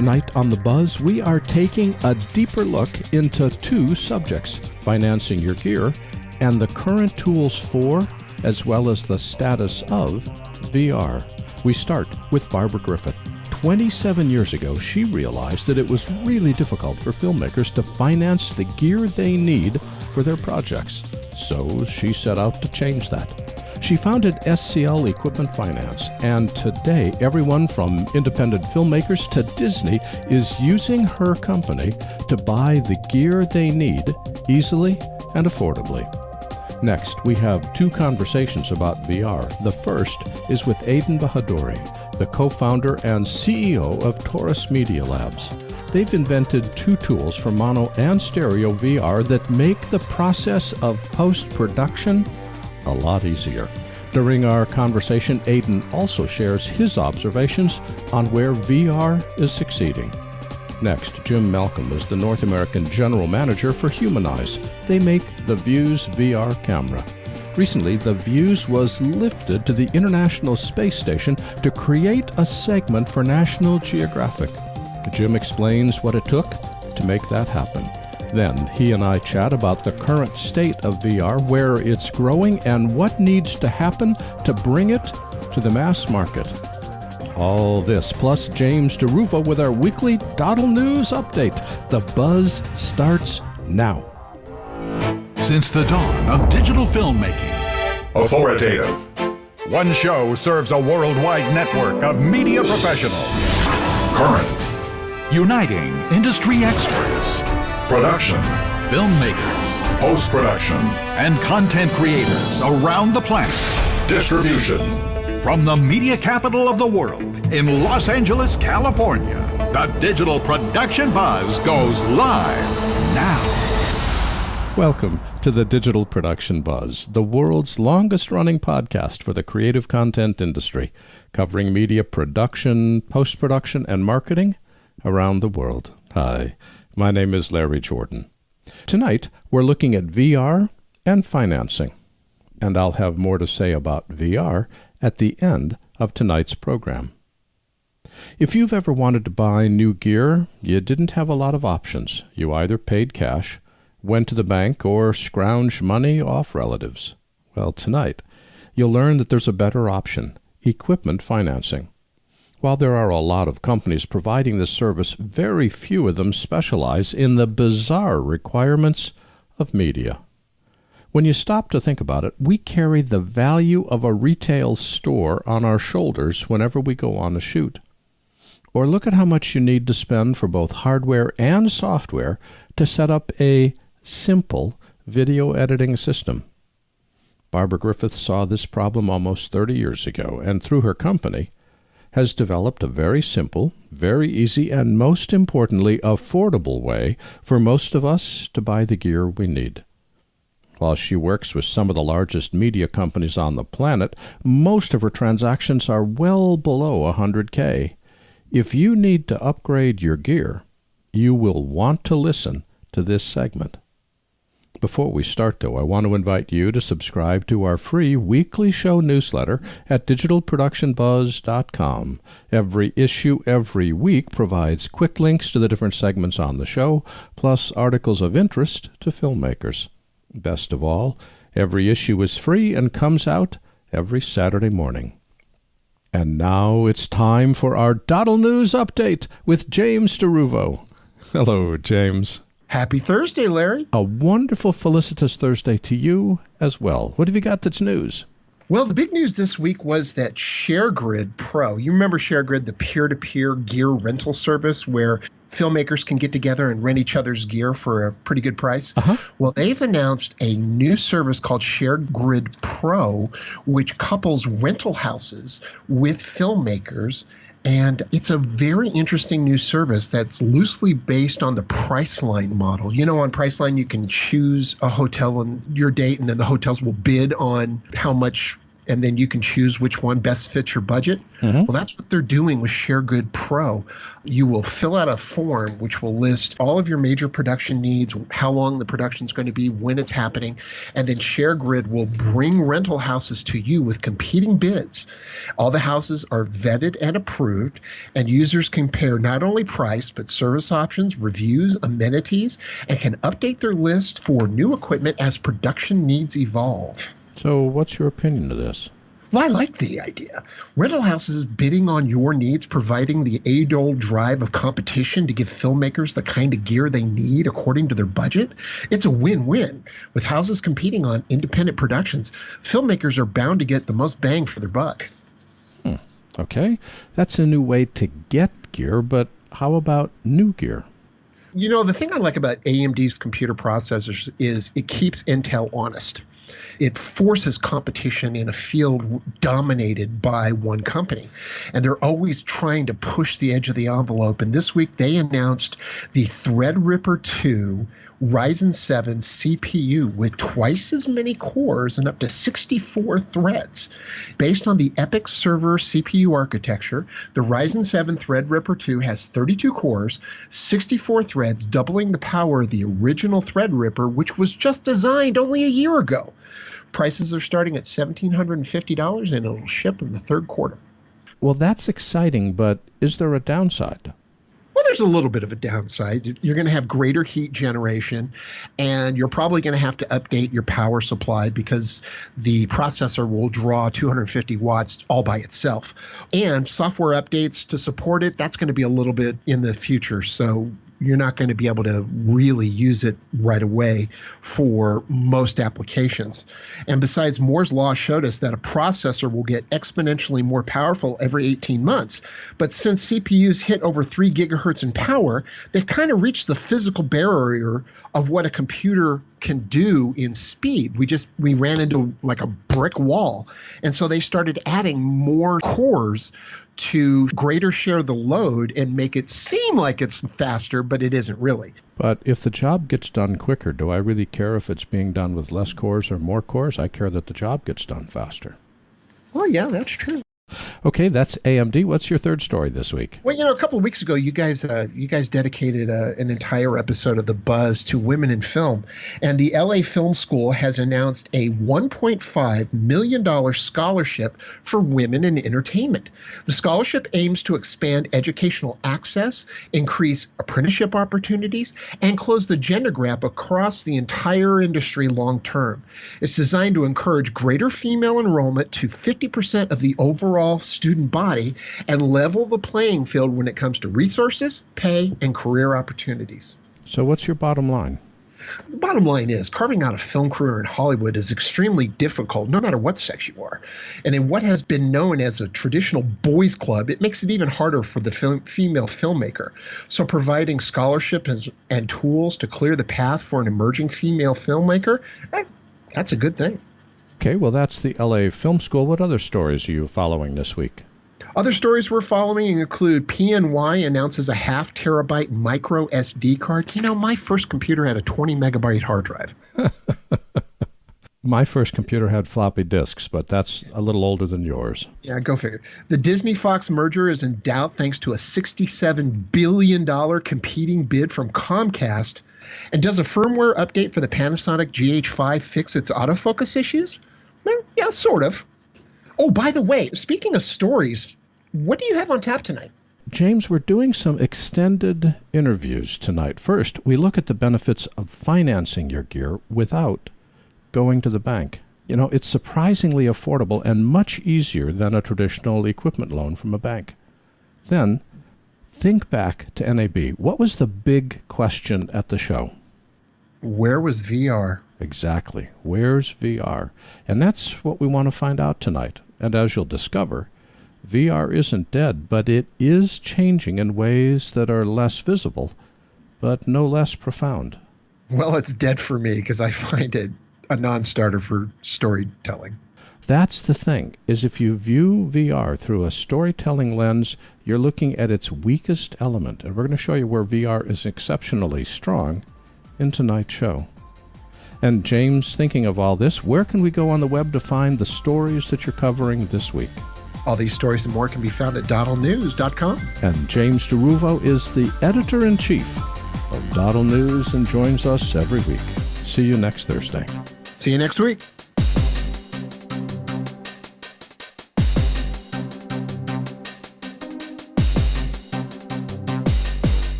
Tonight on The Buzz, we are taking a deeper look into two subjects: financing your gear and the current tools for, as well as the status of, VR. We start with Barbara Griffith. 27 years ago, she realized that it was really difficult for filmmakers to finance the gear they need for their projects. So she set out to change that. She founded SCL Equipment Finance, and today everyone from independent filmmakers to Disney is using her company to buy the gear they need easily and affordably. Next, we have two conversations about VR. The first is with Aden Bahadori, the co-founder and CEO of Torus Media Labs. They've invented two tools for mono and stereo VR that make the process of post-production a lot easier. During our conversation, Aden also shares his observations on where VR is succeeding. Next, Jim Malcolm is the North American General Manager for Humaneyes. They make the Views VR camera. Recently, the Views was lifted to the International Space Station to create a segment for National Geographic. Jim explains what it took to make that happen. Then he and I chat about the current state of VR, where it's growing, and what needs to happen to bring it to the mass market. All this, plus James DeRuvo with our weekly DoddleNEWS update. The buzz starts now. Since the dawn of digital filmmaking, authoritative. One show serves a worldwide network of media professionals. Current. Uniting industry experts. Production. Filmmakers. Post-production. And content creators around the planet. Distribution. From the media capital of the world in Los Angeles, California, the Digital Production Buzz goes live now. Welcome to the Digital Production Buzz, the world's longest-running podcast for the creative content industry, covering media production, post-production, and marketing around the world. Hi, my name is Larry Jordan. Tonight, we're looking at VR and financing, and I'll have more to say about VR at the end of tonight's program. If you've ever wanted to buy new gear, you didn't have a lot of options. You either paid cash, went to the bank, or scrounged money off relatives. Well, tonight, you'll learn that there's a better option: equipment financing. While there are a lot of companies providing this service, very few of them specialize in the bizarre requirements of media. When you stop to think about it, we carry the value of a retail store on our shoulders whenever we go on a shoot. Or look at how much you need to spend for both hardware and software to set up a simple video editing system. Barbara Griffith saw this problem almost 30 years ago, and through her company, has developed a very simple, very easy, and most importantly, affordable way for most of us to buy the gear we need. While she works with some of the largest media companies on the planet, most of her transactions are well below $100K. If you need to upgrade your gear, you will want to listen to this segment. Before we start, though, I want to invite you to subscribe to our free weekly show newsletter at digitalproductionbuzz.com. Every issue every week provides quick links to the different segments on the show, plus articles of interest to filmmakers. Best of all, every issue is free and comes out every Saturday morning. And now it's time for our DoddleNEWS update with James DeRuvo. Hello, James. Happy Thursday, Larry. A wonderful, felicitous Thursday to you as well. What have you got that's news? Well, the big news this week was that ShareGrid Pro, you remember ShareGrid, the peer-to-peer gear rental service where filmmakers can get together and rent each other's gear for a pretty good price? Well, they've announced a new service called ShareGrid Pro, which couples rental houses with filmmakers. And it's a very interesting new service that's loosely based on the Priceline model. You know, on Priceline, you can choose a hotel and your date, and then the hotels will bid on how much and then you can choose which one best fits your budget. Well, that's what they're doing with ShareGrid Pro. You will fill out a form which will list all of your major production needs, how long the production is going to be, when it's happening, and then ShareGrid will bring rental houses to you with competing bids. All the houses are vetted and approved, and users compare not only price, but service options, reviews, amenities, and can update their list for new equipment as production needs evolve. So what's your opinion of this? Well, I like the idea. Rental houses bidding on your needs, providing the age-old drive of competition to give filmmakers the kind of gear they need according to their budget. It's a win-win. With houses competing on independent productions, filmmakers are bound to get the most bang for their buck. Okay, that's a new way to get gear, but how about new gear? You know, the thing I like about AMD's computer processors is it keeps Intel honest. It forces competition in a field dominated by one company. And they're always trying to push the edge of the envelope. And this week they announced the Threadripper 2 Ryzen 7 CPU with twice as many cores and up to 64 threads. Based on the EPYC server CPU architecture, the Ryzen 7 Threadripper 2 has 32 cores, 64 threads, doubling the power of the original Threadripper, which was just designed only a year ago. Prices are starting at $1,750 and it'll ship in the third quarter. Well, that's exciting, but is there a downside? Well, there's a little bit of a downside. You're going to have greater heat generation, and you're probably going to have to update your power supply because the processor will draw 250 watts all by itself. And software updates to support it, that's going to be a little bit in the future. So you're not going to be able to really use it right away for most applications. And besides, Moore's Law showed us that a processor will get exponentially more powerful every 18 months. But since CPUs hit over 3 gigahertz in power, they've kind of reached the physical barrier of what a computer can do in speed. We ran into like a brick wall. And so they started adding more cores to greater share the load and make it seem like it's faster, but it isn't really. But if the job gets done quicker, do I really care if it's being done with less cores or more cores? I care that the job gets done faster. Well, yeah, that's true. Okay, that's AMD. What's your third story this week? Well, you know, a couple of weeks ago, you guys dedicated an entire episode of The Buzz to women in film. And the LA Film School has announced a $1.5 million scholarship for women in entertainment. The scholarship aims to expand educational access, increase apprenticeship opportunities, and close the gender gap across the entire industry long term. It's designed to encourage greater female enrollment to 50% of the overall student body and level the playing field when it comes to resources, pay, and career opportunities. So what's your bottom line? The bottom line is carving out a film career in Hollywood is extremely difficult, no matter what sex you are. And in what has been known as a traditional boys' club, it makes it even harder for the female filmmaker. So providing scholarship and tools to clear the path for an emerging female filmmaker, that's a good thing. Okay, well, that's the LA Film School. What other stories are you following this week? Other stories we're following include PNY announces a 0.5 terabyte micro SD card. You know, my first computer had a 20 megabyte hard drive. My first computer had floppy disks, but that's a little older than yours. Yeah, go figure. The Disney-Fox merger is in doubt thanks to a $67 billion competing bid from Comcast. And does a firmware update for the Panasonic GH5 fix its autofocus issues? Well, yeah, sort of. Oh, by the way, speaking of stories, what do you have on tap tonight? James, we're doing some extended interviews tonight. First, we look at the benefits of financing your gear without going to the bank. You know, it's surprisingly affordable and much easier than a traditional equipment loan from a bank. Then, think back to NAB. What was the big question at the show? Where was VR? Exactly. Where's VR? And that's what we want to find out tonight. And as you'll discover, VR isn't dead, but it is changing in ways that are less visible, but no less profound. Well, it's dead for me because I find it a non-starter for storytelling. That's the thing, is if you view VR through a storytelling lens, you're looking at its weakest element. And we're going to show you where VR is exceptionally strong in tonight's show. And James, thinking of all this, where can we go on the web to find the stories that you're covering this week? All these stories and more can be found at doddleNEWS.com. And James DeRuvo is the editor-in-chief of DoddleNEWS and joins us every week. See you next Thursday. See you next week.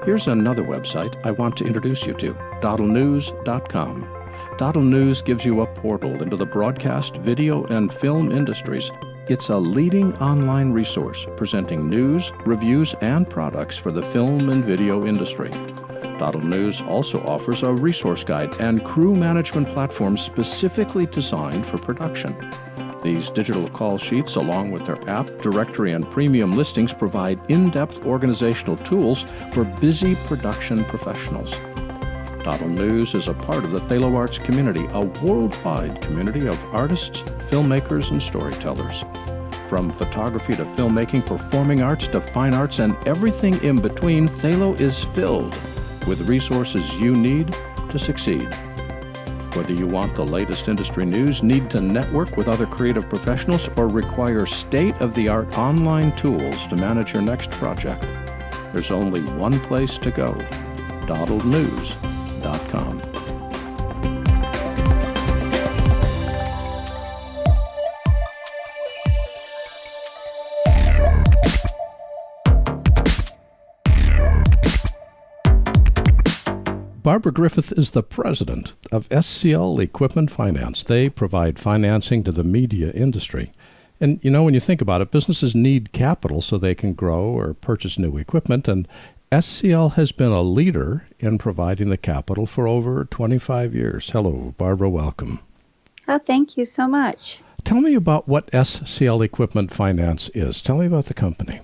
Here's another website I want to introduce you to, doddleNEWS.com. DoddleNEWS gives you a portal into the broadcast, video, and film industries. It's a leading online resource presenting news, reviews, and products for the film and video industry. DoddleNEWS also offers a resource guide and crew management platform specifically designed for production. These digital call sheets, along with their app, directory, and premium listings, provide in-depth organizational tools for busy production professionals. DoddleNEWS is a part of the Thalo Arts community, a worldwide community of artists, filmmakers, and storytellers. From photography to filmmaking, performing arts to fine arts, and everything in between, Thalo is filled with resources you need to succeed. Whether you want the latest industry news, need to network with other creative professionals, or require state-of-the-art online tools to manage your next project, there's only one place to go, doddleNEWS.com. Barbara Griffith is the president of SCL Equipment Finance. They provide financing to the media industry. And, when you think about it, businesses need capital so they can grow or purchase new equipment, and SCL has been a leader in providing the capital for over 25 years. Hello, Barbara, welcome. Oh, thank you so much. Tell me about what SCL Equipment Finance is. Tell me about the company.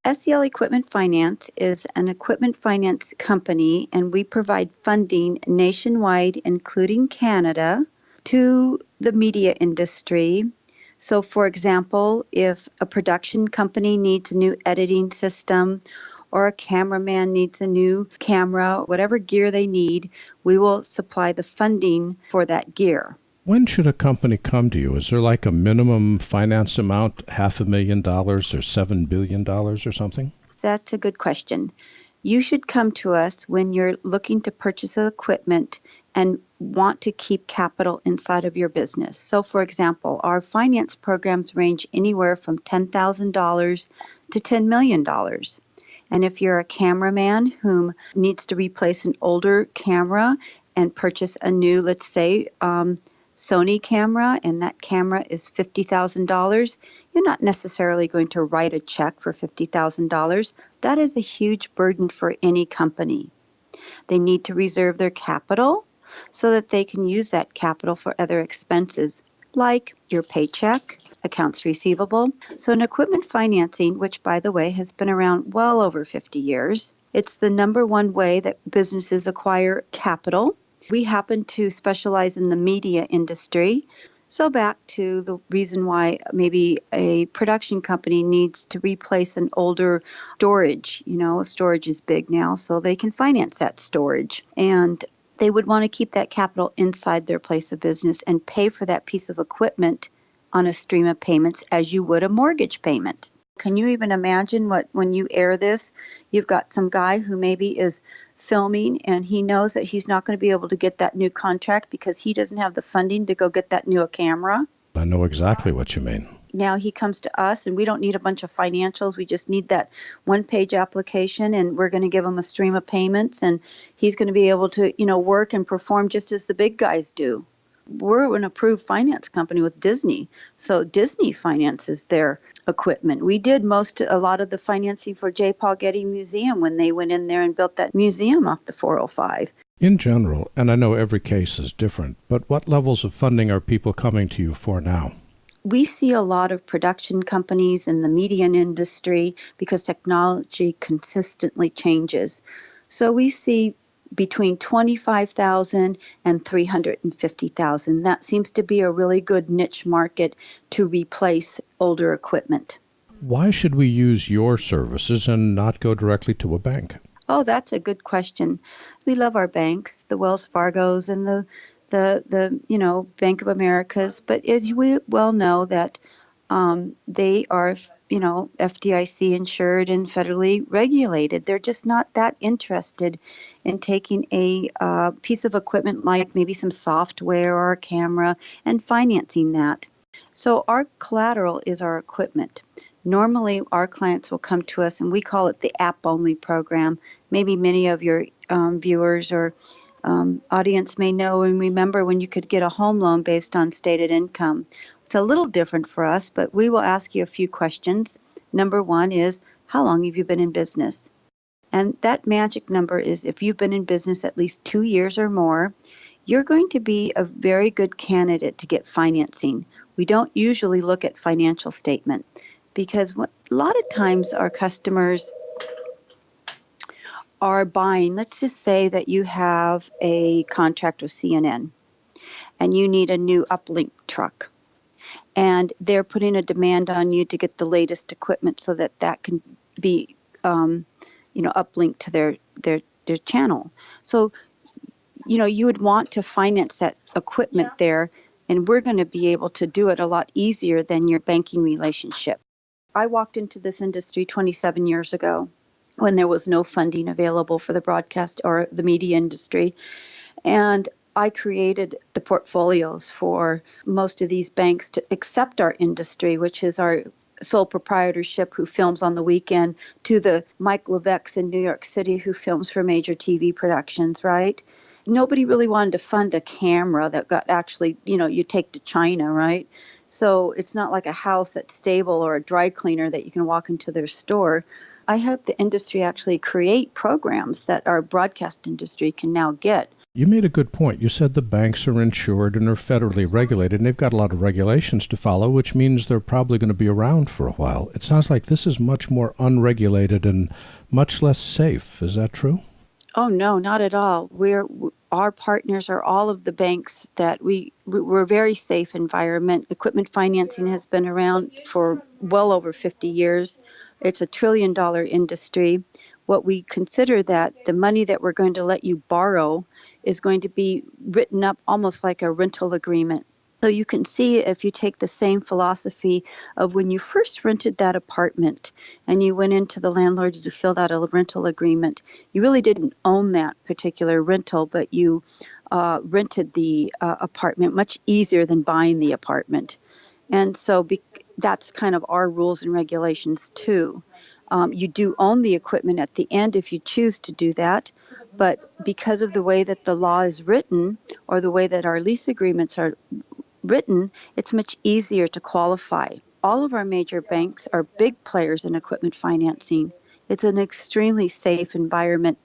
SCL Equipment Finance is an equipment finance company, and we provide funding nationwide, including Canada, to the media industry. So, for example, if a production company needs a new editing system, or a cameraman needs a new camera, whatever gear they need, we will supply the funding for that gear. When should a company come to you? Is there like a minimum finance amount, $500,000 or $7 billion or something? That's a good question. You should come to us when you're looking to purchase equipment and want to keep capital inside of your business. So, for example, our finance programs range anywhere from $10,000 to $10 million. And if you're a cameraman who needs to replace an older camera and purchase a new, let's say, Sony camera, and that camera is $50,000, you're not necessarily going to write a check for $50,000. That is a huge burden for any company. They need to reserve their capital so that they can use that capital for other expenses, like your paycheck, accounts receivable. So in equipment financing, which, by the way, has been around well over 50 years, it's the number one way that businesses acquire capital. We happen to specialize in the media industry. So back to the reason why maybe a production company needs to replace an older storage. Storage is big now, so they can finance that storage. And they would want to keep that capital inside their place of business and pay for that piece of equipment on a stream of payments as you would a mortgage payment. Can you even imagine when you air this, you've got some guy who maybe is filming and he knows that he's not going to be able to get that new contract because he doesn't have the funding to go get that new camera? I know exactly what you mean. Now he comes to us and we don't need a bunch of financials. We just need that one-page application, and we're going to give him a stream of payments, and he's going to be able to, work and perform just as the big guys do. We're an approved finance company with Disney, so Disney finances their equipment. We did a lot of the financing for J. Paul Getty Museum when they went in there and built that museum off the 405. In general, and I know every case is different, but what levels of funding are people coming to you for now? We see a lot of production companies in the media industry because technology consistently changes. So we see between $25,000 and $350,000. That seems to be a really good niche market to replace older equipment. Why should we use your services and not go directly to a bank? Oh, that's a good question. We love our banks, the Wells Fargos and the Bank of Americas. But as we well know that they are, FDIC insured and federally regulated. They're just not that interested in taking a piece of equipment like maybe some software or a camera and financing that. So our collateral is our equipment. Normally, our clients will come to us, and we call it the app-only program. Maybe many of your viewers or audience may know and remember when you could get a home loan based on stated income. It's a little different for us, but we will ask you a few questions. Number one is, how long have you been in business? And that magic number is if you've been in business at least 2 years or more, you're going to be a very good candidate to get financing. We don't usually look at financial statement because a lot of times our customers are buying, let's just say that you have a contract with CNN and you need a new uplink truck. And they're putting a demand on you to get the latest equipment so that can be, uplinked to their channel. So, you would want to finance that equipment there, and we're going to be able to do it a lot easier than your banking relationship. I walked into this industry 27 years ago when there was no funding available for the broadcast or the media industry. And I created the portfolios for most of these banks to accept our industry, which is our sole proprietorship who films on the weekend, to the Mike Levesque's in New York City who films for major TV productions, right? Nobody really wanted to fund a camera that got actually, you take to China, right? So it's not like a house that's stable or a dry cleaner that you can walk into their store. I hope the industry actually create programs that our broadcast industry can now get. You made a good point. You said the banks are insured and are federally regulated, and they've got a lot of regulations to follow, which means they're probably going to be around for a while. It sounds like this is much more unregulated and much less safe. Is that true? Oh, no, not at all. Our partners are all of the banks that we're a very safe environment. Equipment financing has been around for well over 50 years. It's a $1 trillion industry. What we consider that the money that we're going to let you borrow is going to be written up almost like a rental agreement. So you can see if you take the same philosophy of when you first rented that apartment and you went into the landlord to fill out a rental agreement, you really didn't own that particular rental, but you rented the apartment much easier than buying the apartment. And so that's kind of our rules and regulations too. You do own the equipment at the end if you choose to do that, but because of the way that the law is written or the way that our lease agreements are written, it's much easier to qualify. All of our major banks are big players in equipment financing. It's an extremely safe environment,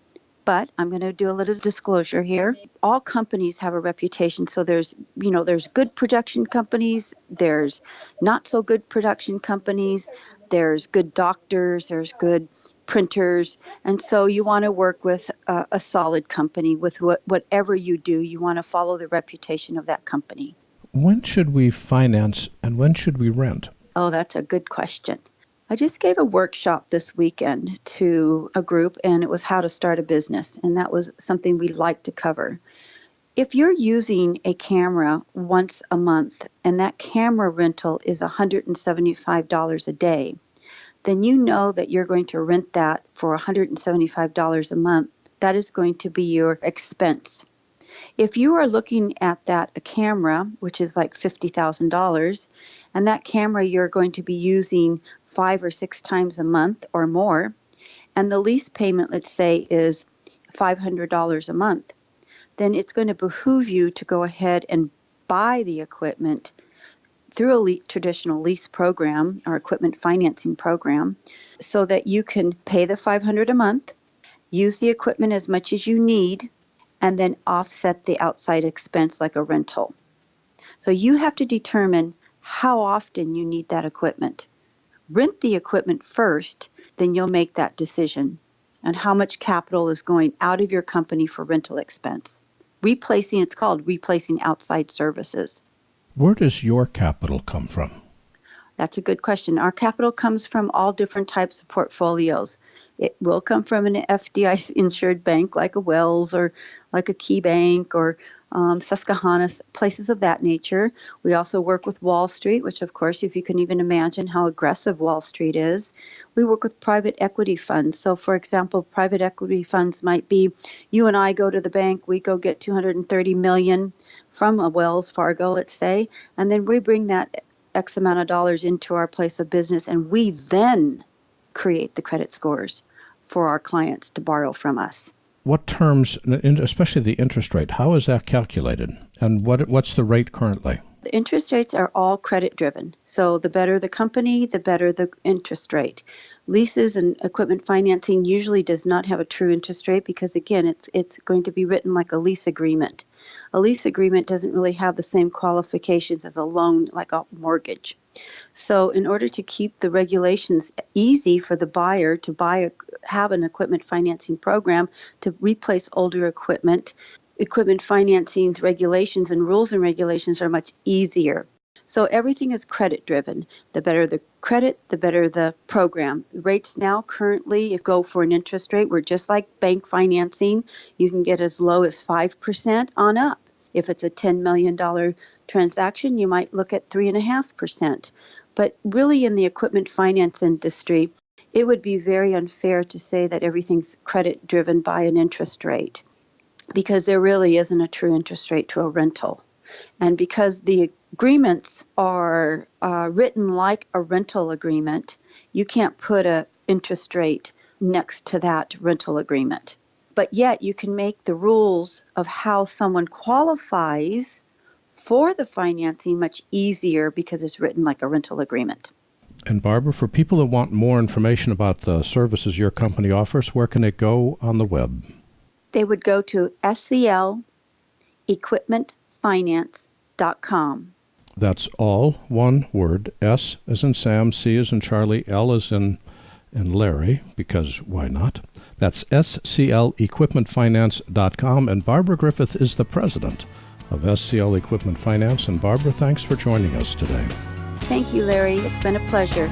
but I'm going to do a little disclosure here. All companies have a reputation. So there's good production companies, there's not so good production companies, there's good doctors, there's good printers. And so you want to work with a solid company with whatever you do. You want to follow the reputation of that company. When should we finance and when should we rent? Oh, that's a good question. I just gave a workshop this weekend to a group, and it was how to start a business. And that was something we'd like to cover. If you're using a camera once a month and that camera rental is $175 a day, then you know that you're going to rent that for $175 a month. That is going to be your expense. If you are looking at a camera, which is like $50,000, and that camera you're going to be using 5 or 6 times a month or more, and the lease payment, let's say, is $500 a month, then it's going to behoove you to go ahead and buy the equipment through a traditional lease program or equipment financing program so that you can pay the $500 a month, use the equipment as much as you need, and then offset the outside expense like a rental. So you have to determine how often you need that equipment. Rent the equipment first, then you'll make that decision on how much capital is going out of your company for rental expense. It's called replacing outside services. Where does your capital come from? That's a good question. Our capital comes from all different types of portfolios. It will come from an FDIC-insured bank like a Wells or like a Key Bank or Susquehanna, places of that nature. We also work with Wall Street, which, of course, if you can even imagine how aggressive Wall Street is. We work with private equity funds. So, for example, private equity funds might be you and I go to the bank, we go get $230 million from a Wells Fargo, let's say, and then we bring that X amount of dollars into our place of business, and we then create the credit scores for our clients to borrow from us. What terms, especially the interest rate, how is that calculated? And what's the rate currently? The interest rates are all credit driven. So the better the company, the better the interest rate. Leases and equipment financing usually does not have a true interest rate because, again, it's going to be written like a lease agreement. A lease agreement doesn't really have the same qualifications as a loan, like a mortgage. So in order to keep the regulations easy for the buyer to have an equipment financing program to replace older equipment financing regulations and rules and regulations are much easier. So everything is credit driven. The better the credit, the better the program. Rates now currently, if you go for an interest rate, we're just like bank financing. You can get as low as 5% on up. If it's a $10 million transaction, you might look at 3.5%. But really in the equipment finance industry, it would be very unfair to say that everything's credit driven by an interest rate, because there really isn't a true interest rate to a rental. And because the agreements are written like a rental agreement, you can't put an interest rate next to that rental agreement. But yet you can make the rules of how someone qualifies for the financing much easier because it's written like a rental agreement. And Barbara, for people that want more information about the services your company offers, where can it go on the web? They would go to sclequipmentfinance.com. That's all one word, S as in Sam, C as in Charlie, L as in Larry, because why not? That's sclequipmentfinance.com, and Barbara Griffith is the president of SCL Equipment Finance. And Barbara, thanks for joining us today. Thank you, Larry. It's been a pleasure.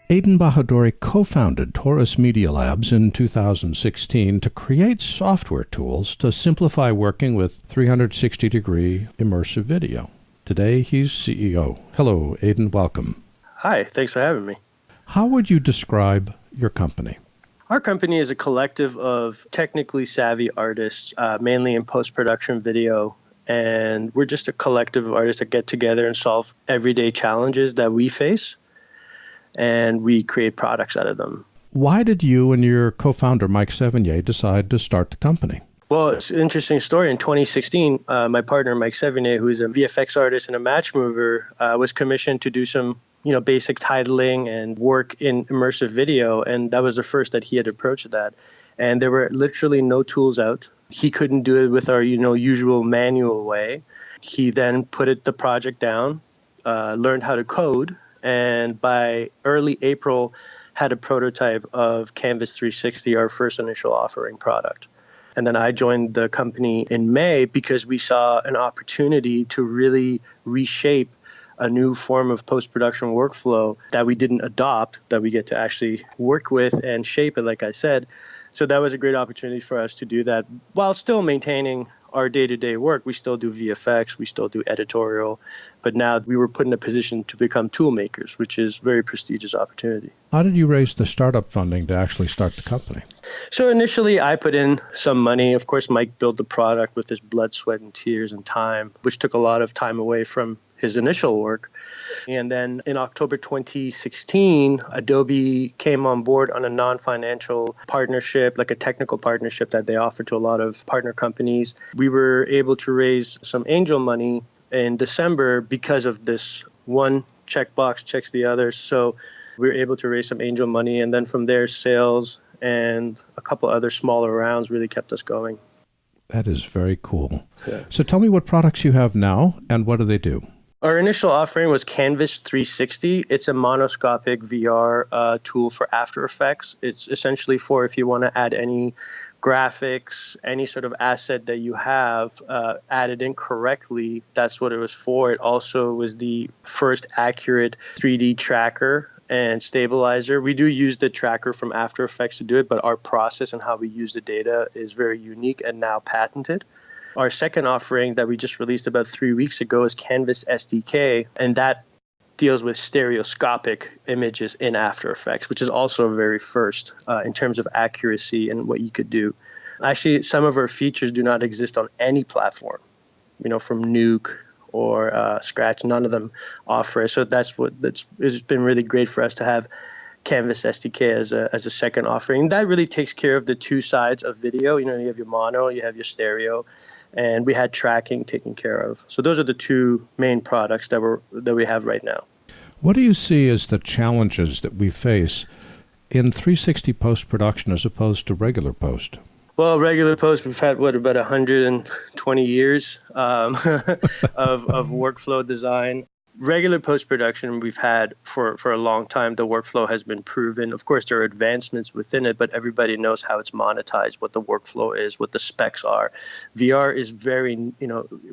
Aden Bahadori co-founded Torus Media Labs in 2016 to create software tools to simplify working with 360-degree immersive video. Today, he's CEO. Hello, Aden. Welcome. Hi. Thanks for having me. How would you describe your company? Our company is a collective of technically savvy artists, mainly in post-production video. And we're just a collective of artists that get together and solve everyday challenges that we face. And we create products out of them. Why did you and your co-founder, Mike Sevigny, decide to start the company? Well, it's an interesting story. In 2016, my partner, Mike Sevigny, who is a VFX artist and a match mover, was commissioned to do some basic titling and work in immersive video. And that was the first that he had approached that. And there were literally no tools out. He couldn't do it with our usual manual way. He then put the project down, learned how to code, and by early April had a prototype of Canvas 360, our first initial offering product. And then I joined the company in May because we saw an opportunity to really reshape a new form of post-production workflow that we didn't adopt, that we get to actually work with and shape it, like I said. So that was a great opportunity for us to do that while still maintaining our day-to-day work. We still do VFX, we still do editorial, but now we were put in a position to become tool makers, which is a very prestigious opportunity. How did you raise the startup funding to actually start the company? So initially, I put in some money. Of course, Mike built the product with his blood, sweat, and tears and time, which took a lot of time away from his initial work. And then in October 2016, Adobe came on board on a non-financial partnership, like a technical partnership that they offer to a lot of partner companies. We were able to raise some angel money in December because of this one checkbox checks the other. So we were able to raise some angel money. And then from there, sales and a couple other smaller rounds really kept us going. That is very cool. Yeah. So tell me what products you have now and what do they do? Our initial offering was Canvas 360. It's a monoscopic VR tool for After Effects. It's essentially for if you want to add any graphics, any sort of asset that you have added in correctly. That's what it was for. It also was the first accurate 3D tracker and stabilizer. We do use the tracker from After Effects to do it, but our process and how we use the data is very unique and now patented. Our second offering that we just released about 3 weeks ago is Canvas SDK, and that deals with stereoscopic images in After Effects, which is also a very first in terms of accuracy and what you could do. Actually, some of our features do not exist on any platform, from Nuke or Scratch. None of them offer it. So it's been really great for us to have Canvas SDK as a second offering. That really takes care of the two sides of video. You have your mono, you have your stereo, and we had tracking taken care of. So those are the two main products that we have right now. What do you see as the challenges that we face in 360 post-production as opposed to regular post? Well, regular post, we've had, about 120 years of workflow design. Regular post-production we've had for a long time. The workflow has been proven. Of course, there are advancements within it, but everybody knows how it's monetized, what the workflow is, what the specs are. VR is very,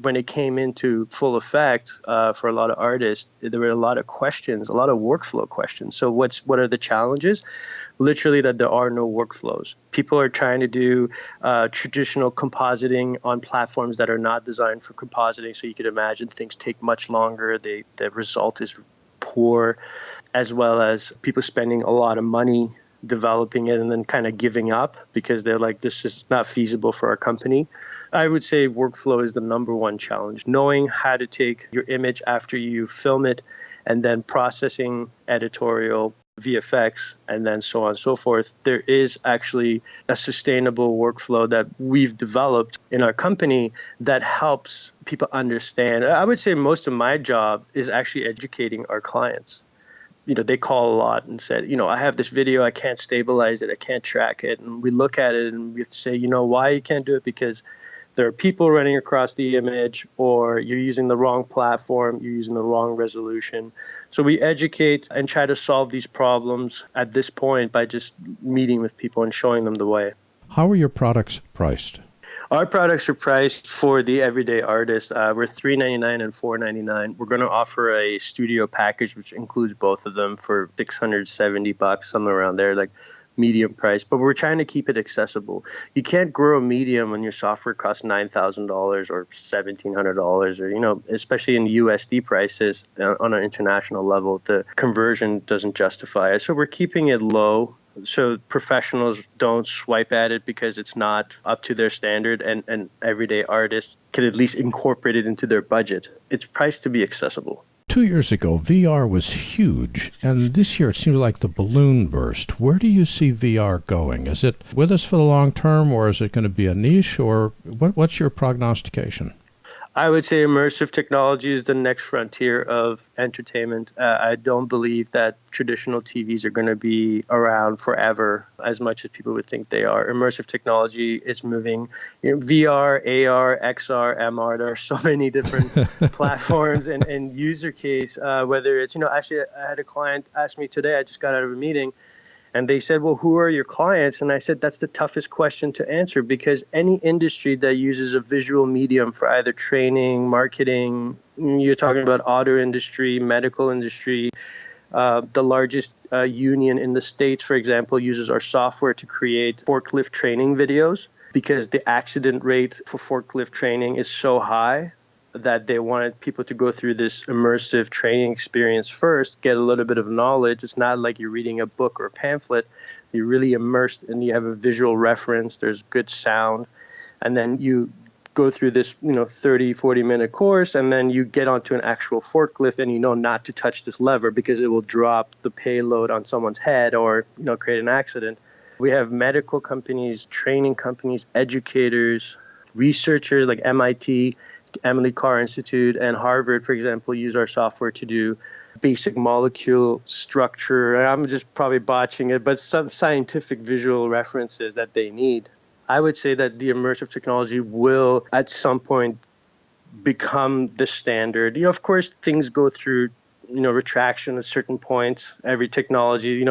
when it came into full effect for a lot of artists, there were a lot of questions, a lot of workflow questions. So what are the challenges? Literally that there are no workflows. People are trying to do traditional compositing on platforms that are not designed for compositing. So you could imagine things take much longer. The result is poor, as well as people spending a lot of money developing it and then kind of giving up because they're like, this is not feasible for our company. I would say workflow is the number one challenge. Knowing how to take your image after you film it and then processing editorial, VFX, and then so on and so forth. There is actually a sustainable workflow that we've developed in our company that helps people understand. I would say most of my job is actually educating our clients. They call a lot and said, I have this video, I can't stabilize it, I can't track it. And we look at it and we have to say, why you can't do it? Because there are people running across the image, or you're using the wrong platform, you're using the wrong resolution. So we educate and try to solve these problems at this point by just meeting with people and showing them the way. How are your products priced? Our products are priced for the everyday artist. We're $399 and $499. We're going to offer a studio package, which includes both of them for $670, somewhere around there, like medium price, but we're trying to keep it accessible. You can't grow a medium when your software costs $9,000 or $1,700 or, especially in USD prices on an international level, the conversion doesn't justify it. So we're keeping it low so professionals don't swipe at it because it's not up to their standard, and everyday artists can at least incorporate it into their budget. It's priced to be accessible. 2 years ago, VR was huge, and this year it seems like the balloon burst. Where do you see VR going? Is it with us for the long term, or is it going to be a niche, or what's your prognostication? I would say immersive technology is the next frontier of entertainment. I don't believe that traditional TVs are going to be around forever as much as people would think they are. Immersive technology is moving. VR, AR, XR, MR, there are so many different platforms and user case, whether it's, actually I had a client ask me today, I just got out of a meeting, and they said, well, who are your clients? And I said, that's the toughest question to answer, because any industry that uses a visual medium for either training, marketing, you're talking about auto industry, medical industry, the largest union in the States, for example, uses our software to create forklift training videos because the accident rate for forklift training is so high that they wanted people to go through this immersive training experience first, get a little bit of knowledge. It's not like you're reading a book or a pamphlet. You're really immersed and you have a visual reference. There's good sound. And then you go through this, 30, 40-minute course, and then you get onto an actual forklift and you know not to touch this lever because it will drop the payload on someone's head or, create an accident. We have medical companies, training companies, educators, researchers like MIT, Emily Carr Institute, and Harvard, for example, use our software to do basic molecule structure. I'm just probably botching it, but some scientific visual references that they need. I would say that the immersive technology will, at some point, become the standard. Of course, things go through, retraction at certain points. Every technology,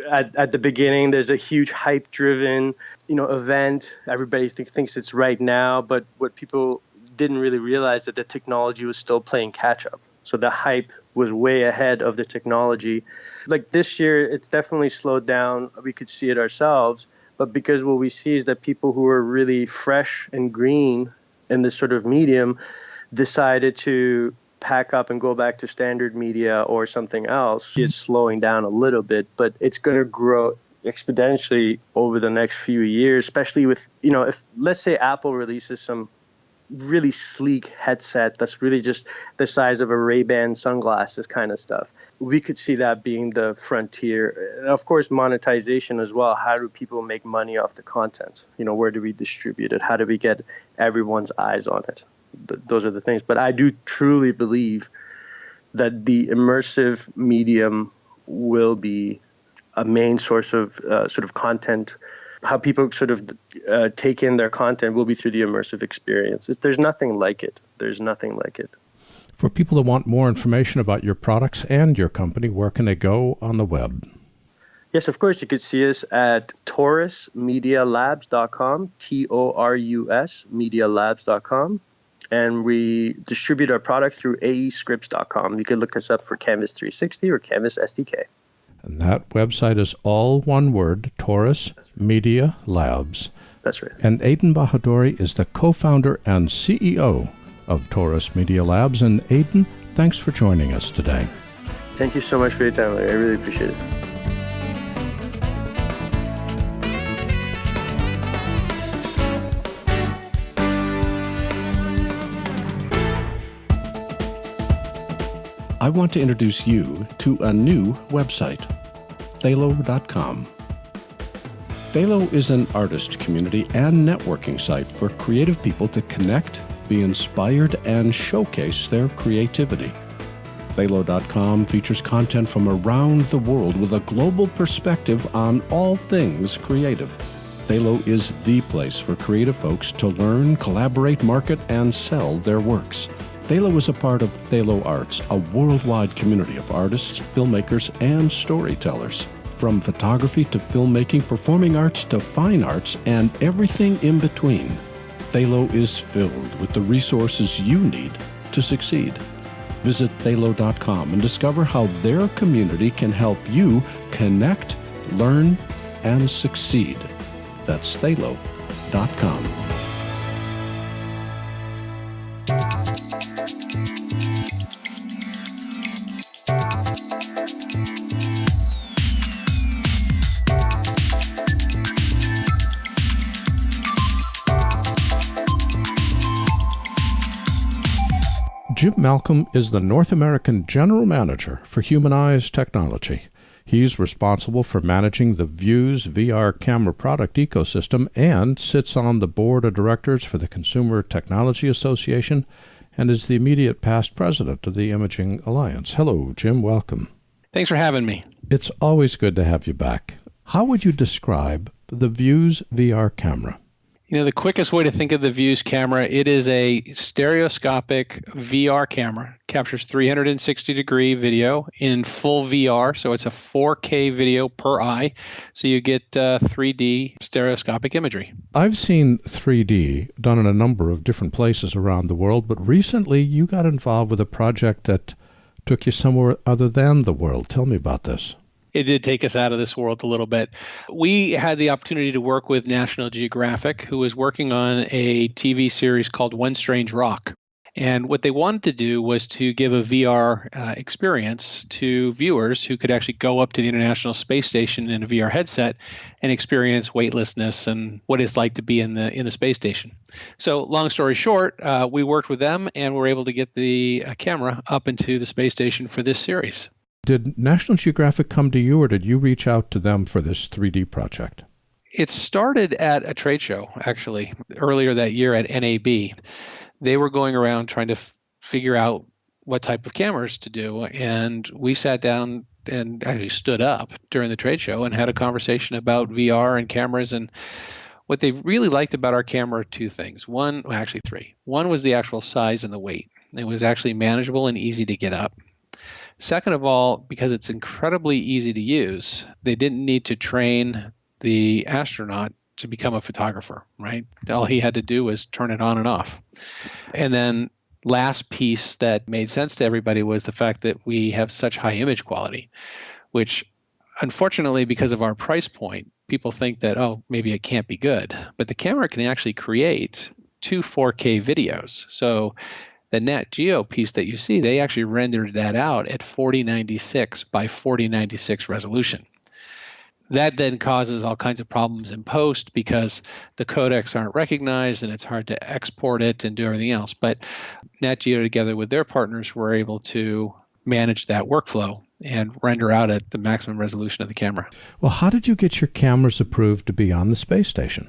At the beginning, there's a huge hype-driven, event. Everybody thinks it's right now, but what people didn't really realize that the technology was still playing catch-up. So the hype was way ahead of the technology. Like this year, it's definitely slowed down. We could see it ourselves, but because what we see is that people who are really fresh and green in this sort of medium decided to pack up and go back to standard media or something else. It's slowing down a little bit, but it's going to grow exponentially over the next few years, especially with, if let's say Apple releases some really sleek headset that's really just the size of a Ray-Ban sunglasses kind of stuff. We could see that being the frontier. And of course, monetization as well. How do people make money off the content? Where do we distribute it? How do we get everyone's eyes on it? Those are the things. But I do truly believe that the immersive medium will be a main source of sort of content. How people sort of take in their content will be through the immersive experience. There's nothing like it. There's nothing like it. For people that want more information about your products and your company, where can they go on the web? Yes, of course. You could see us at torusmedialabs.com, Torus medialabs.com. And we distribute our product through aescripts.com. You can look us up for Canvas 360 or Canvas SDK. And that website is all one word, Torus Media Labs. That's right. And Aden Bahadori is the co-founder and CEO of Torus Media Labs. And Aden, thanks for joining us today. Thank you so much for your time, Larry. I really appreciate it. I want to introduce you to a new website, Thalo.com. Thalo is an artist community and networking site for creative people to connect, be inspired, and showcase their creativity. Thalo.com features content from around the world with a global perspective on all things creative. Thalo is the place for creative folks to learn, collaborate, market, and sell their works. Thalo is a part of Thalo Arts, a worldwide community of artists, filmmakers, and storytellers. From photography to filmmaking, performing arts to fine arts, and everything in between, Thalo is filled with the resources you need to succeed. Visit Thalo.com and discover how their community can help you connect, learn, and succeed. That's Thalo.com. Jim Malcolm is the North American General Manager for Humanized Technology. He's responsible for managing the Views VR camera product ecosystem and sits on the board of directors for the Consumer Technology Association and is the immediate past president of the Imaging Alliance. Hello, Jim. Welcome. Thanks for having me. It's always good to have you back. How would you describe the Views VR camera? The quickest way to think of the Views camera, it is a stereoscopic VR camera. Captures 360-degree video in full VR, so it's a 4K video per eye, so you get 3D stereoscopic imagery. I've seen 3D done in a number of different places around the world, but recently you got involved with a project that took you somewhere other than the world. Tell me about this. It did take us out of this world a little bit. We had the opportunity to work with National Geographic, who was working on a TV series called One Strange Rock. And what they wanted to do was to give a VR experience to viewers who could actually go up to the International Space Station in a VR headset and experience weightlessness and what it's like to be in the space station. So long story short, we worked with them and were able to get the camera up into the space station for this series. Did National Geographic come to you, or did you reach out to them for this 3D project? It started at a trade show, actually, earlier that year at NAB. They were going around trying to figure out what type of cameras to do, and we sat down and actually stood up during the trade show and had a conversation about VR and cameras. And what they really liked about our camera are two things. Three. One was the actual size and the weight. It was actually manageable and easy to get up. Second of all, because it's incredibly easy to use, they didn't need to train the astronaut to become a photographer, right? All he had to do was turn it on and off. And then last piece that made sense to everybody was the fact that we have such high image quality, which unfortunately, because of our price point, people think that, oh, maybe it can't be good. But the camera can actually create 2 4K videos. So the Nat Geo piece that you see, they actually rendered that out at 4096 by 4096 resolution. That then causes all kinds of problems in post because the codecs aren't recognized and it's hard to export it and do everything else. But Nat Geo, together with their partners, were able to manage that workflow and render out at the maximum resolution of the camera. Well, how did you get your cameras approved to be on the space station?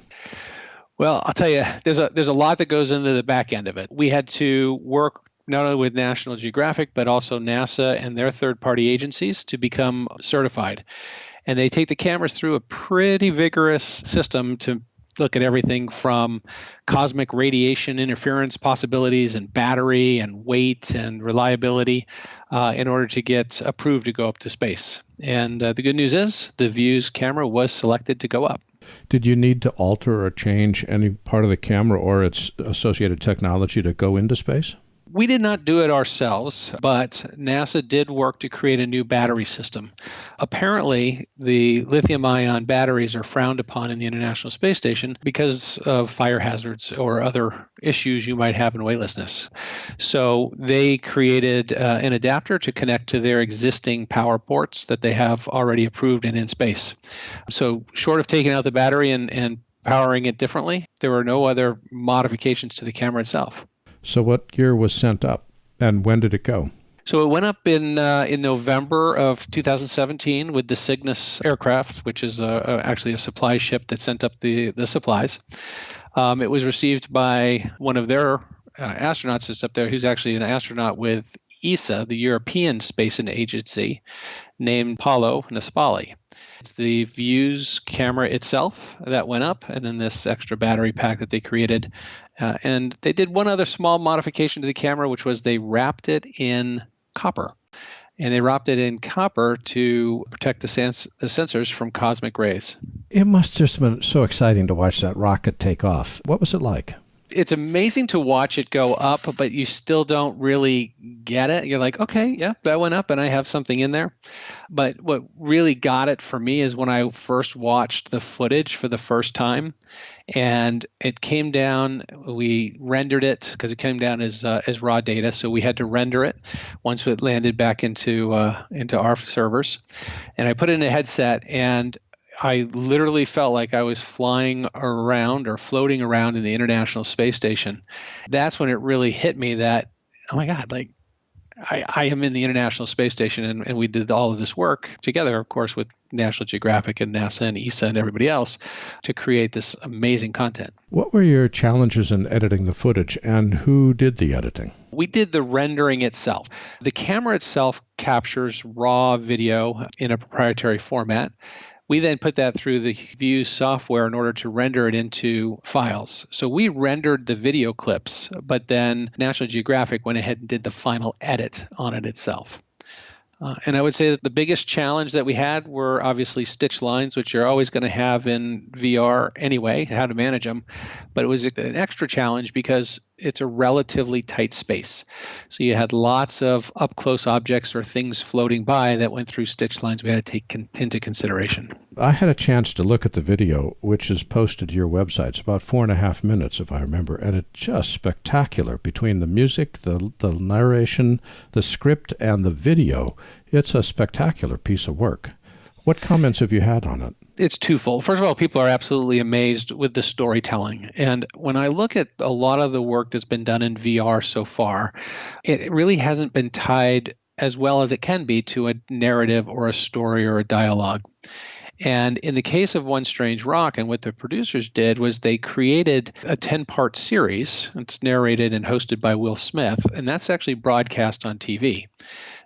Well, I'll tell you, there's a lot that goes into the back end of it. We had to work not only with National Geographic, but also NASA and their third-party agencies to become certified. And they take the cameras through a pretty vigorous system to look at everything from cosmic radiation interference possibilities and battery and weight and reliability in order to get approved to go up to space. And the good news is the Views camera was selected to go up. Did you need to alter or change any part of the camera or its associated technology to go into space? We did not do it ourselves, but NASA did work to create a new battery system. Apparently, the lithium-ion batteries are frowned upon in the International Space Station because of fire hazards or other issues you might have in weightlessness. So they created an adapter to connect to their existing power ports that they have already approved and in space. So short of taking out the battery and powering it differently, there were no other modifications to the camera itself. So what gear was sent up, and when did it go? So it went up in November of 2017 with the Cygnus aircraft, which is actually a supply ship that sent up the supplies. It was received by one of their astronauts that's up there, who's actually an astronaut with ESA, the European Space Agency, named Paolo Nespoli. It's the Views camera itself that went up, and then this extra battery pack that they created. And they did one other small modification to the camera, which was they wrapped it in copper. And they wrapped it in copper to protect the sensors from cosmic rays. It must just have been so exciting to watch that rocket take off. What was it like? It's amazing to watch it go up, but you still don't really get it. You're like, okay, yeah, that went up and I have something in there. But what really got it for me is when I first watched the footage for the first time and it came down, we rendered it because it came down as raw data. So we had to render it once it landed back into our servers. And I put it in a headset and I literally felt like I was flying around or floating around in the International Space Station. That's when it really hit me that, oh my God, like I am in the International Space Station and we did all of this work together, of course, with National Geographic and NASA and ESA and everybody else to create this amazing content. What were your challenges in editing the footage and who did the editing? We did the rendering itself. The camera itself captures raw video in a proprietary format. We then put that through the Views software in order to render it into files. So we rendered the video clips, but then National Geographic went ahead and did the final edit on it itself. And I would say that the biggest challenge that we had were obviously stitch lines, which you're always going to have in VR anyway, how to manage them. But it was an extra challenge because it's a relatively tight space. So you had lots of up-close objects or things floating by that went through stitch lines we had to take into consideration. I had a chance to look at the video, which is posted to your website. It's about 4.5 minutes, if I remember, and it's just spectacular between the music, the narration, the script, and the video. It's a spectacular piece of work. What comments have you had on it? It's twofold. First of all, people are absolutely amazed with the storytelling. And when I look at a lot of the work that's been done in VR so far, it really hasn't been tied as well as it can be to a narrative or a story or a dialogue. And in the case of One Strange Rock, and what the producers did was they created a 10-part series. It's narrated and hosted by Will Smith, and that's actually broadcast on TV.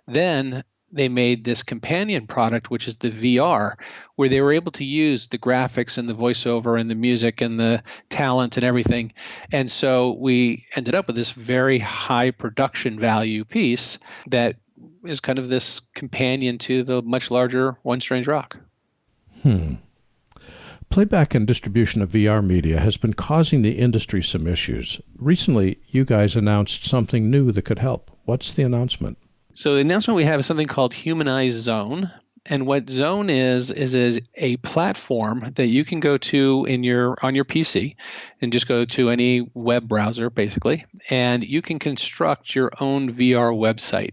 Then they made this companion product, which is the VR, where they were able to use the graphics and the voiceover and the music and the talent and everything. And so we ended up with this very high production value piece that is kind of this companion to the much larger One Strange Rock. Playback and distribution of VR media has been causing the industry some issues. Recently, you guys announced something new that could help. What's the announcement? So the announcement we have is something called Humanized Zone. And what Zone is a platform that you can go to on your PC and just go to any web browser, basically, and you can construct your own VR website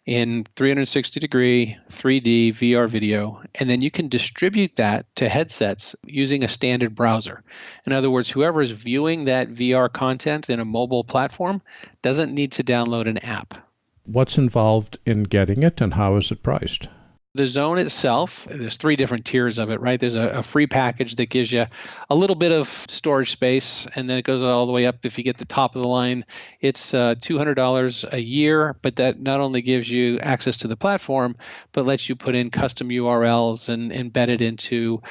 in 360-degree 3D VR video, and then you can distribute that to headsets using a standard browser. In other words, whoever is viewing that VR content in a mobile platform doesn't need to download an app. What's involved in getting it, and how is it priced? The Zone itself, there's 3 different tiers of it, right? There's a free package that gives you a little bit of storage space, and then it goes all the way up. If you get the top of the line, it's $200 a year, but that not only gives you access to the platform, but lets you put in custom URLs and embed it into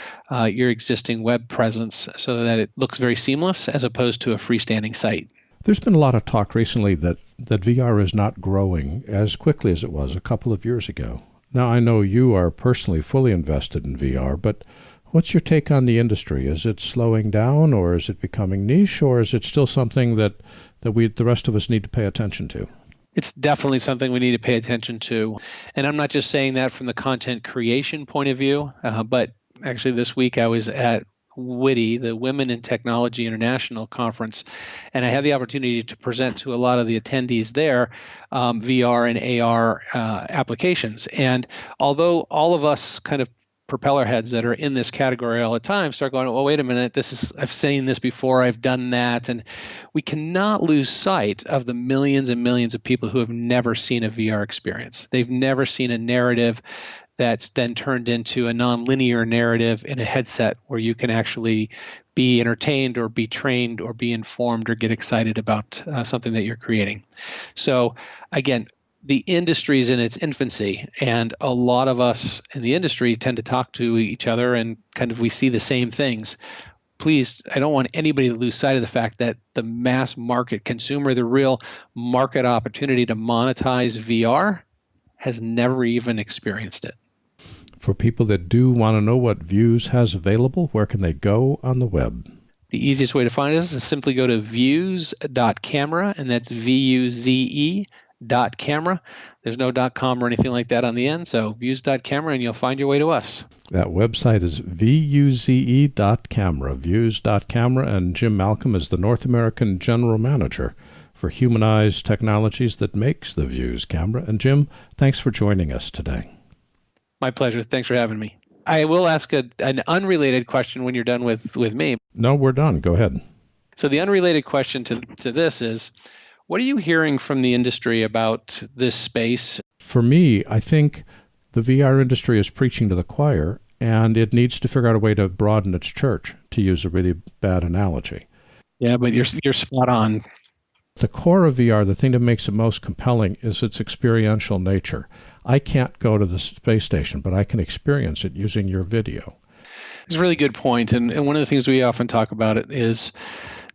your existing web presence so that it looks very seamless as opposed to a freestanding site. There's been a lot of talk recently that VR is not growing as quickly as it was a couple of years ago. Now, I know you are personally fully invested in VR, but what's your take on the industry? Is it slowing down, or is it becoming niche, or is it still something that the rest of us need to pay attention to? It's definitely something we need to pay attention to. And I'm not just saying that from the content creation point of view, but actually this week I was at WITI, the Women in Technology International Conference, and I had the opportunity to present to a lot of the attendees there VR and AR applications. And although all of us kind of propeller heads that are in this category all the time start going, well, wait a minute, I've seen this before, I've done that. And we cannot lose sight of the millions and millions of people who have never seen a VR experience. They've never seen a narrative that's then turned into a nonlinear narrative in a headset where you can actually be entertained or be trained or be informed or get excited about something that you're creating. So again, the industry is in its infancy, and a lot of us in the industry tend to talk to each other and kind of we see the same things. Please, I don't want anybody to lose sight of the fact that the mass market consumer, the real market opportunity to monetize VR, has never even experienced it. For people that do want to know what Views has available, where can they go on the web? The easiest way to find us is simply go to views.camera, and that's VUZE.camera. There's no .com or anything like that on the end, so views.camera, and you'll find your way to us. That website is VUZE.camera, views.camera, and Jim Malcolm is the North American General Manager for Humanized Technologies that makes the Views camera. And Jim, thanks for joining us today. My pleasure. Thanks for having me. I will ask an unrelated question when you're done with me. No, we're done. Go ahead. So the unrelated question to this is, what are you hearing from the industry about this space? For me, I think the VR industry is preaching to the choir, and it needs to figure out a way to broaden its church, to use a really bad analogy. Yeah, but you're spot on. The core of VR, the thing that makes it most compelling, is its experiential nature. I can't go to the space station, but I can experience it using your video. It's a really good point. And one of the things we often talk about it is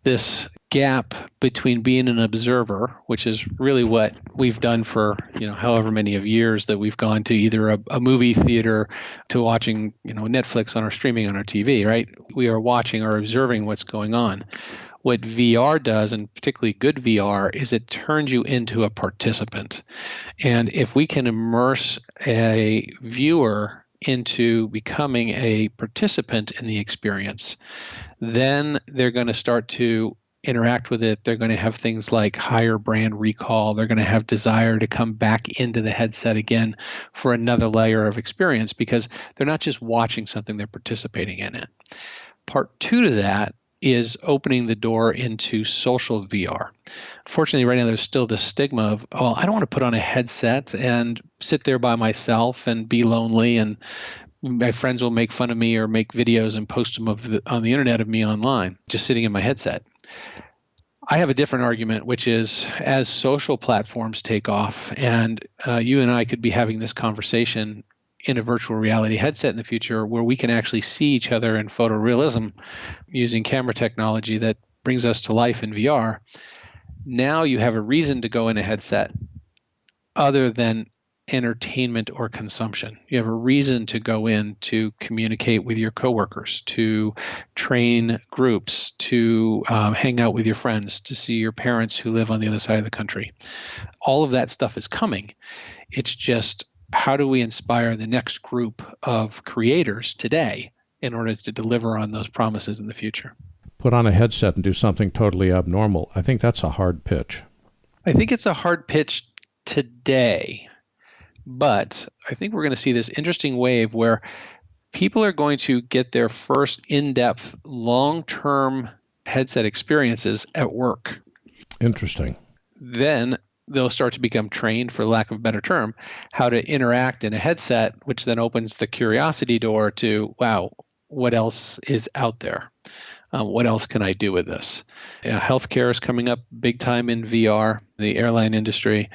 this gap between being an observer, which is really what we've done for, however many of years that we've gone to either a movie theater to watching, Netflix on our streaming on our TV, right? We are watching or observing what's going on. What VR does, and particularly good VR, is it turns you into a participant. And if we can immerse a viewer into becoming a participant in the experience, then they're going to start to interact with it. They're going to have things like higher brand recall. They're going to have desire to come back into the headset again for another layer of experience because they're not just watching something, they're participating in it. Part 2 to that is opening the door into social VR. Fortunately, right now there's still the stigma of, I don't want to put on a headset and sit there by myself and be lonely, and my friends will make fun of me or make videos and post them on the internet of me online, just sitting in my headset. I have a different argument, which is as social platforms take off, and you and I could be having this conversation in a virtual reality headset in the future where we can actually see each other in photorealism using camera technology that brings us to life in VR. Now you have a reason to go in a headset other than entertainment or consumption. You have a reason to go in to communicate with your coworkers, to train groups, to hang out with your friends, to see your parents who live on the other side of the country. All of that stuff is coming. It's just, how do we inspire the next group of creators today in order to deliver on those promises in the future? Put on a headset and do something totally abnormal. I think that's a hard pitch. I think it's a hard pitch today, but I think we're going to see this interesting wave where people are going to get their first in-depth, long-term headset experiences at work. Interesting. Then they'll start to become trained, for lack of a better term, how to interact in a headset, which then opens the curiosity door to, wow, what else is out there? What else can I do with this? Healthcare is coming up big time in VR, the airline industry.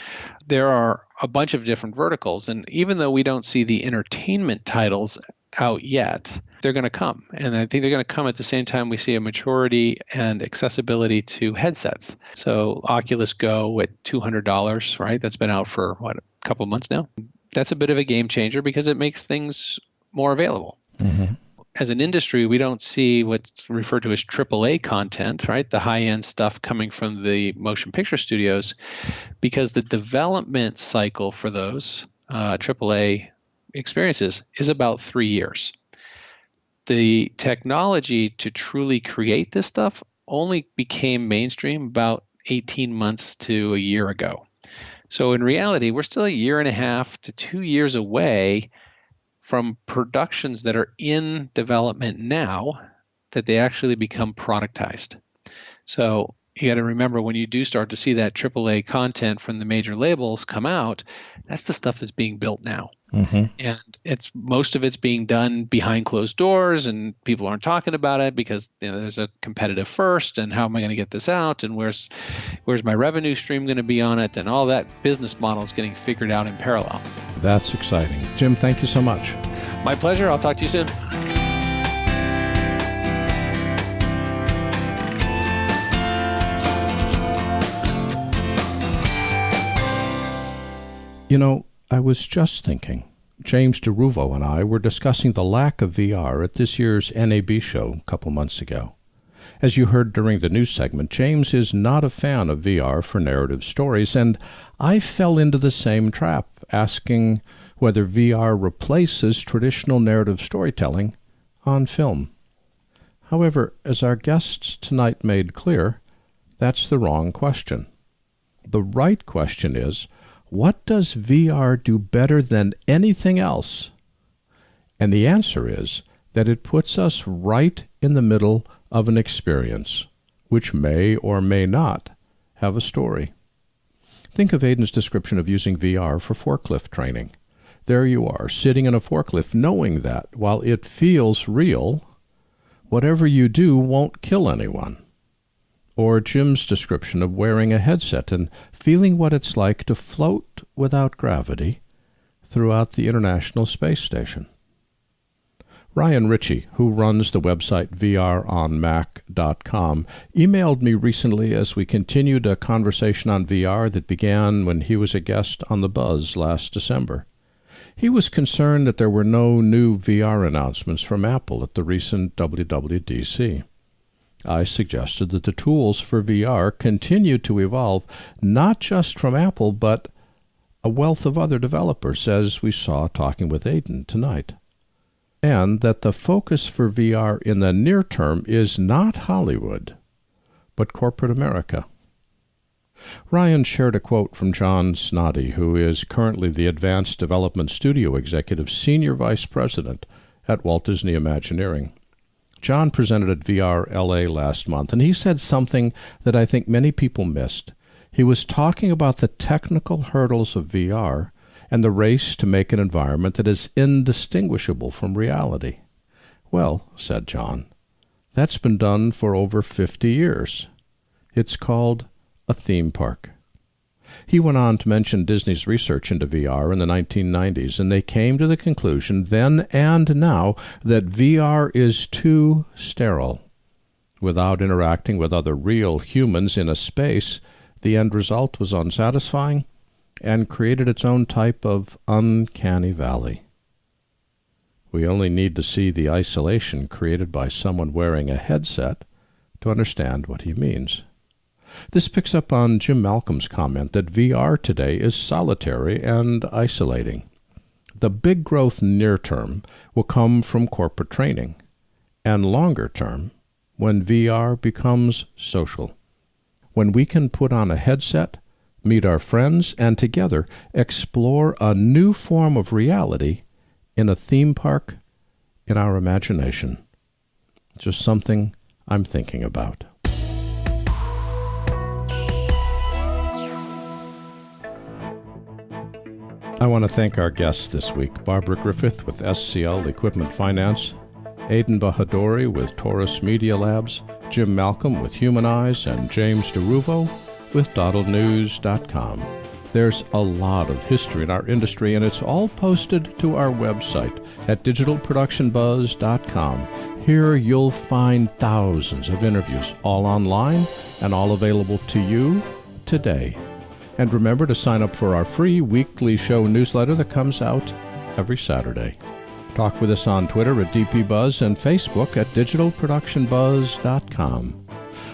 There are a bunch of different verticals. And even though we don't see the entertainment titles out yet, they're going to come. And I think they're going to come at the same time we see a maturity and accessibility to headsets. So Oculus Go at $200, right? That's been out for, a couple of months now? That's a bit of a game changer because it makes things more available. Mm-hmm. As an industry, we don't see what's referred to as AAA content, right? The high-end stuff coming from the motion picture studios, because the development cycle for those AAA experiences is about 3 years. The technology to truly create this stuff only became mainstream about 18 months to a year ago. So in reality, we're still 1.5 to 2 years away from productions that are in development now that they actually become productized. So you got to remember, when you do start to see that AAA content from the major labels come out, that's the stuff that's being built now. Mm-hmm. And most of it's being done behind closed doors, and people aren't talking about it because there's a competitive first, and how am I going to get this out, and where's my revenue stream going to be on it, and all that business model is getting figured out in parallel. That's exciting. Jim, thank you so much. My pleasure. I'll talk to you soon. I was just thinking, James DeRuvo and I were discussing the lack of VR at this year's NAB show a couple months ago. As you heard during the news segment, James is not a fan of VR for narrative stories, and I fell into the same trap, asking whether VR replaces traditional narrative storytelling on film. However, as our guests tonight made clear, that's the wrong question. The right question is, what does VR do better than anything else? And the answer is that it puts us right in the middle of an experience, which may or may not have a story. Think of Aden's description of using VR for forklift training. There you are, sitting in a forklift, knowing that while it feels real, whatever you do won't kill anyone. Or Jim's description of wearing a headset and feeling what it's like to float without gravity throughout the International Space Station. Ryan Ritchie, who runs the website VROnMac.com, emailed me recently as we continued a conversation on VR that began when he was a guest on The Buzz last December. He was concerned that there were no new VR announcements from Apple at the recent WWDC. I suggested that the tools for VR continue to evolve, not just from Apple, but a wealth of other developers, as we saw talking with Aden tonight. And that the focus for VR in the near term is not Hollywood, but corporate America. Ryan shared a quote from John Snoddy, who is currently the Advanced Development Studio Executive Senior Vice President at Walt Disney Imagineering. John presented at VR LA last month, and he said something that I think many people missed. He was talking about the technical hurdles of VR and the race to make an environment that is indistinguishable from reality. Well, said John, that's been done for over 50 years. It's called a theme park. He went on to mention Disney's research into VR in the 1990s, and they came to the conclusion then and now that VR is too sterile. Without interacting with other real humans in a space, the end result was unsatisfying and created its own type of uncanny valley. We only need to see the isolation created by someone wearing a headset to understand what he means. This picks up on Jim Malcolm's comment that VR today is solitary and isolating. The big growth near term will come from corporate training, and longer term when VR becomes social. When we can put on a headset, meet our friends, and together explore a new form of reality in a theme park in our imagination. Just something I'm thinking about. I want to thank our guests this week, Barbara Griffith with SCL Equipment Finance, Aden Bahadori with Torus Media Labs, Jim Malcolm with Humaneyes, and James DeRuvo with doddleNEWS.com. There's a lot of history in our industry, and it's all posted to our website at digitalproductionbuzz.com. Here you'll find thousands of interviews, all online and all available to you today. And remember to sign up for our free weekly show newsletter that comes out every Saturday. Talk with us on Twitter at DPBuzz and Facebook at digitalproductionbuzz.com.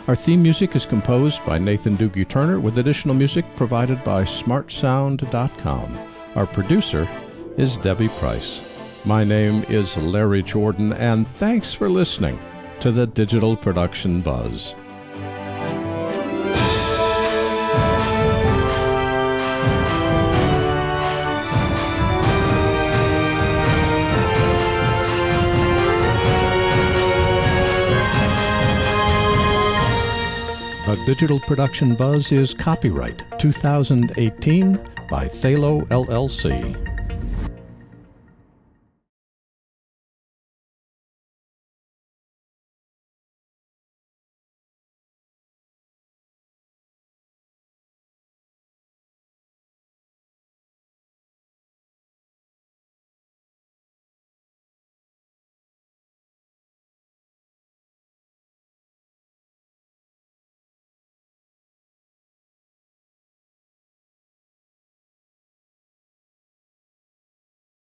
Our theme music is composed by Nathan Doogie Turner with additional music provided by smartsound.com. Our producer is Debbie Price. My name is Larry Jordan, and thanks for listening to the Digital Production Buzz. The Digital Production Buzz is copyright 2018 by Thalo LLC.